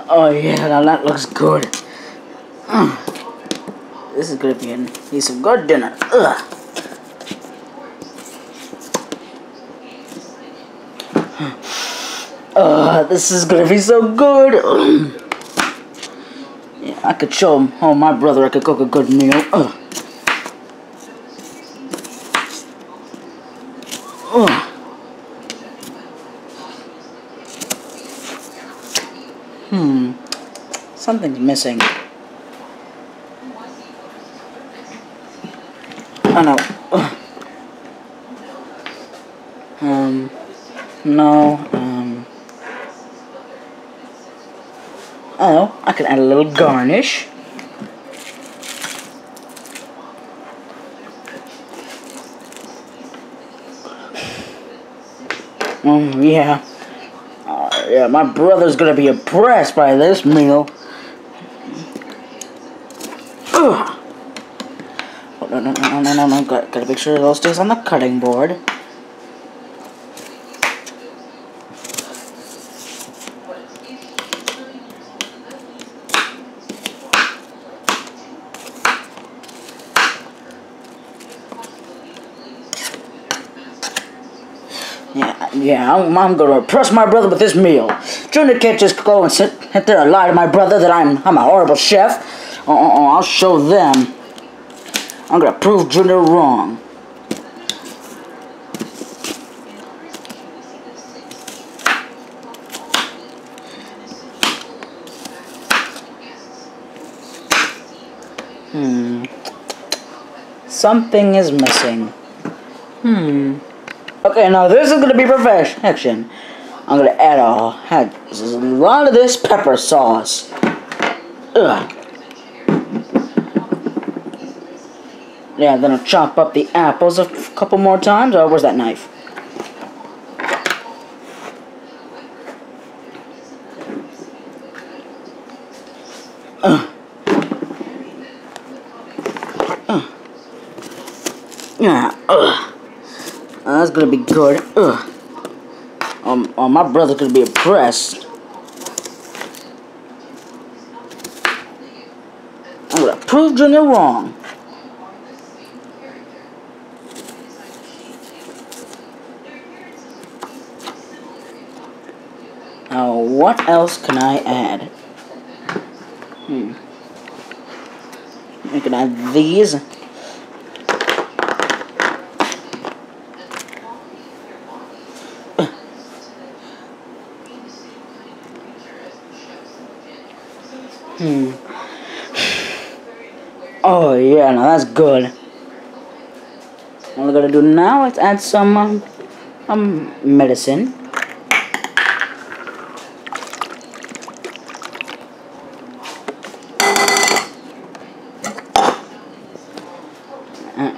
Oh yeah, now that looks good. This is gonna be some good dinner. Ugh. This is gonna be so good. Yeah, I could show him, oh my brother, I could cook a good meal. Something's missing. Oh no. No. Oh, I can add a little garnish. Yeah. Yeah, my brother's gonna be impressed by this meal. Ugh. Oh, no. Gotta make sure it all stays on the cutting board. Yeah, I'm gonna impress my brother with this meal. Junior can't just go and sit there and lie to my brother that I'm a horrible chef. I'll show them. I'm gonna prove Junior wrong. Something is missing. Okay, now this is gonna be perfection. I'm gonna add a lot of this pepper sauce. Ugh. Yeah, then I'll chop up the apples a couple more times. Oh, where's that knife? Yeah. That's gonna be good. My brother's gonna be impressed. I'm gonna prove Junior wrong. Now, what else can I add? I can add these. Oh yeah, now that's good. What we're gonna do now is add some medicine.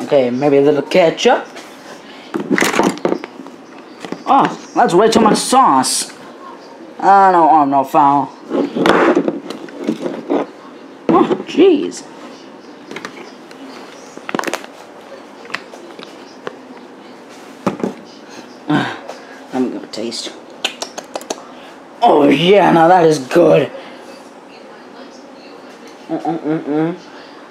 Okay, maybe a little ketchup. Oh, that's way too much sauce. No foul. Oh, jeez. I'm gonna taste. Oh yeah, now that is good.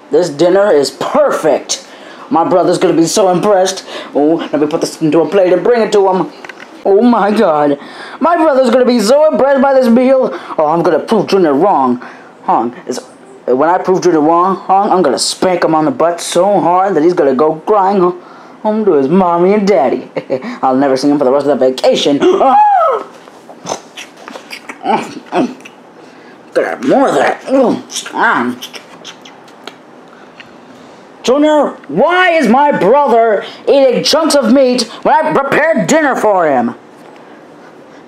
This dinner is perfect. My brother's gonna be so impressed. Oh, let me put this into a plate and bring it to him. Oh my God, my brother's gonna be so impressed by this meal. Oh, I'm gonna prove Junior wrong. When I prove Junior wrong, I'm gonna spank him on the butt so hard that he's gonna go crying home to his mommy and daddy. I'll never see him for the rest of the vacation. Gotta have more of that. Junior, why is my brother eating chunks of meat when I prepared dinner for him?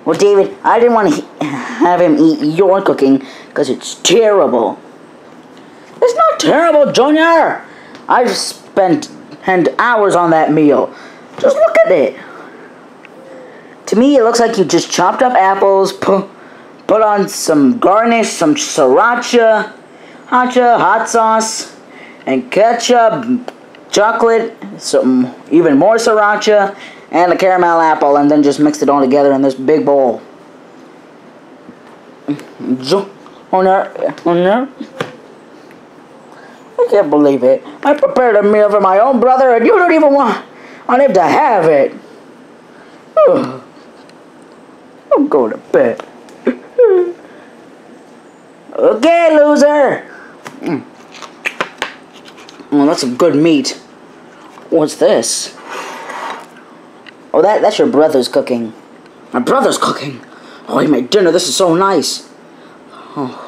Well, David, I didn't want to have him eat your cooking because it's terrible. It's not terrible, Junior. I've spent hours on that meal. Just look at it. To me, it looks like you just chopped up apples, put on some garnish, some sriracha, hot sauce, and ketchup, chocolate, some even more sriracha, and a caramel apple, and then just mixed it all together in this big bowl. Oh no. Oh no. I can't believe it. I prepared a meal for my own brother and you don't even want him to have it. Ugh. I'm going to bed. Okay, loser. Oh, that's some good meat. What's this? Oh, that's your brother's cooking. My brother's cooking? Oh, he made dinner. This is so nice. Oh.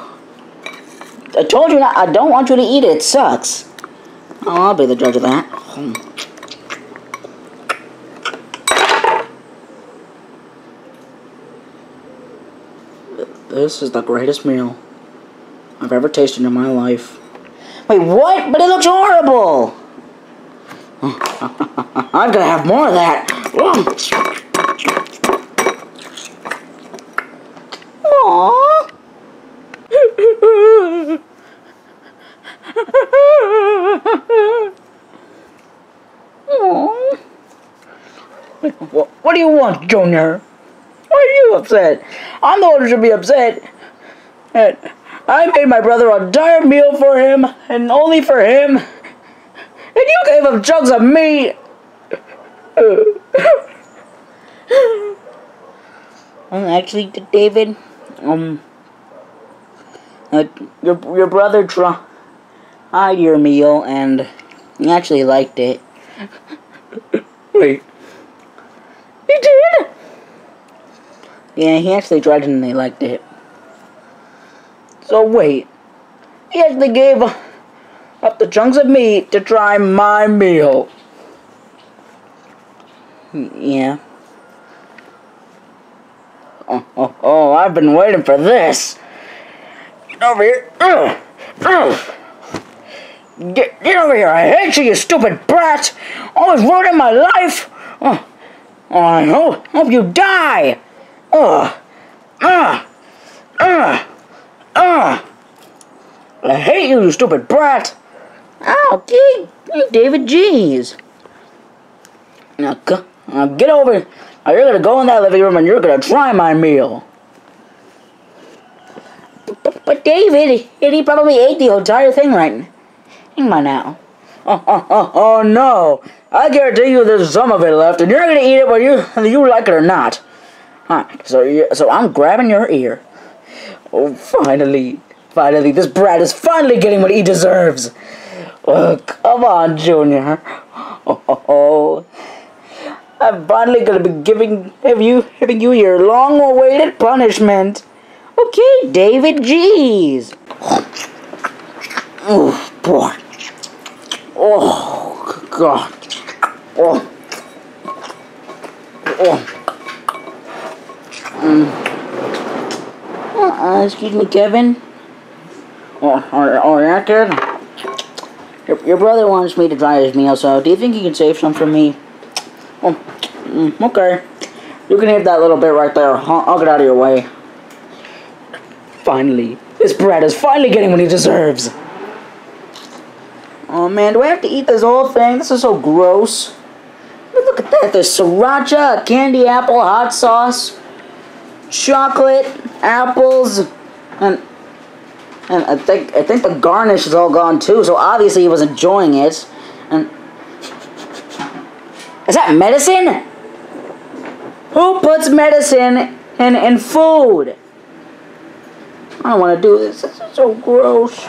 I told you not. I don't want you to eat it. It sucks. Oh, I'll be the judge of that. This is the greatest meal I've ever tasted in my life. Wait, what? But it looks horrible! I'm gonna have more of that. Aww. What do you want, Junior? Why are you upset? I'm the one who should be upset. And I made my brother an entire meal for him, and only for him. And you gave him chunks of meat. Actually, David, your brother tried your meal, and he actually liked it. Wait. He did? Yeah, he actually tried it and they liked it. So wait, he actually gave up the chunks of meat to try my meal. Yeah. Oh, I've been waiting for this. Get over here. Get over here. I hate you stupid brat. Always ruining my life. Oh, I hope you die. I hate you, you stupid brat. Okay, David, jeez. Now get over. Now you're gonna go in that living room and you're gonna try my meal. But David, he probably ate the entire thing right. Hang on now. Oh no! I guarantee you there's some of it left, and you're gonna eat it whether you like it or not. So I'm grabbing your ear. Oh, finally, this brat is finally getting what he deserves. Oh, come on, Junior. Oh, I'm finally gonna be giving you your long-awaited punishment. Okay, David, jeez. Oh boy. Oh God. Oh. Excuse me, Kevin. Yeah, kid. Your brother wants me to try his meal, so do you think you can save some for me? Oh, okay. You can eat that little bit right there. I'll get out of your way. Finally, this brat is finally getting what he deserves. Oh man, do I have to eat this whole thing? This is so gross. Look at that. There's sriracha, candy apple, hot sauce, chocolate, apples, and I think the garnish is all gone too. So obviously he was enjoying it. And is that medicine? Who puts medicine in food? I don't want to do this. This is so gross.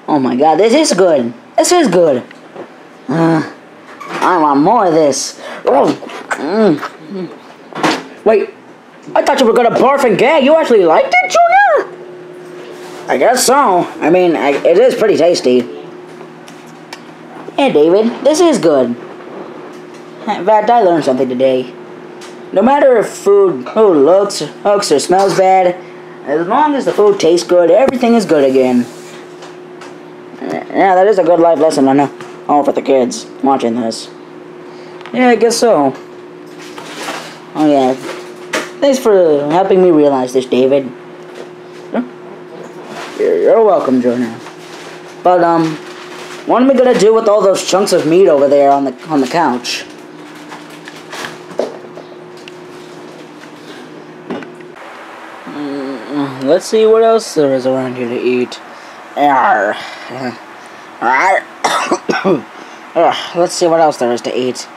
Oh my God, this is good. This is good. I want more of this. Wait, I thought you were gonna barf and gag. You actually liked it, Junior? I guess so. I mean, it is pretty tasty. Hey, David, this is good. In fact, I learned something today. No matter if food looks or smells bad, as long as the food tastes good, everything is good again. Yeah, that is a good life lesson, I know. Oh, for the kids watching this. Yeah, I guess so. Oh, yeah. Thanks for helping me realize this, David. You're welcome, Jonah. But, What am I gonna do with all those chunks of meat over there on the couch? Let's see what else there is around here to eat. Let's see what else there is to eat.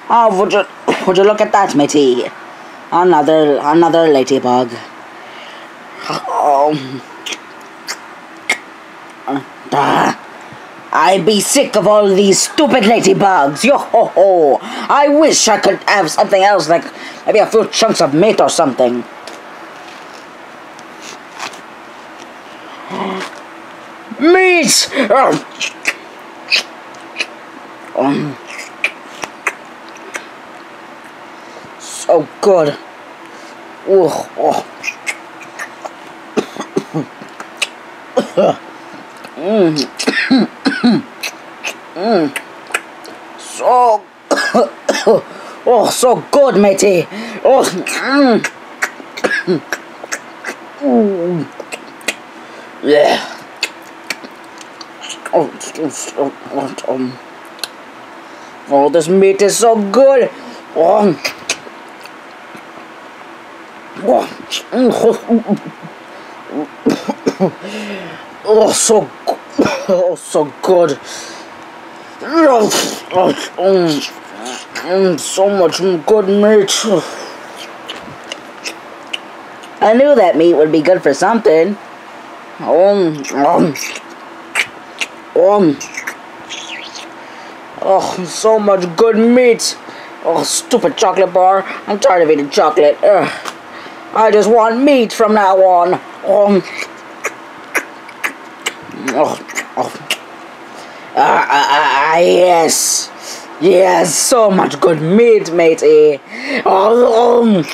Oh, would you look at that, matey? Another ladybug. I'd be sick of all these stupid ladybugs. Yo ho ho! I wish I could have something else, like maybe a few chunks of meat or something. Meat! So good. Oh. So oh, so good, matey. Yeah. Oh, this meat is so good. Oh, so good. So much good meat. I knew that meat would be good for something. Oh, so much good meat. Oh, stupid chocolate bar. I'm tired of eating chocolate. I just want meat from now on. Yes. Yes, so much good meat, matey. Oh.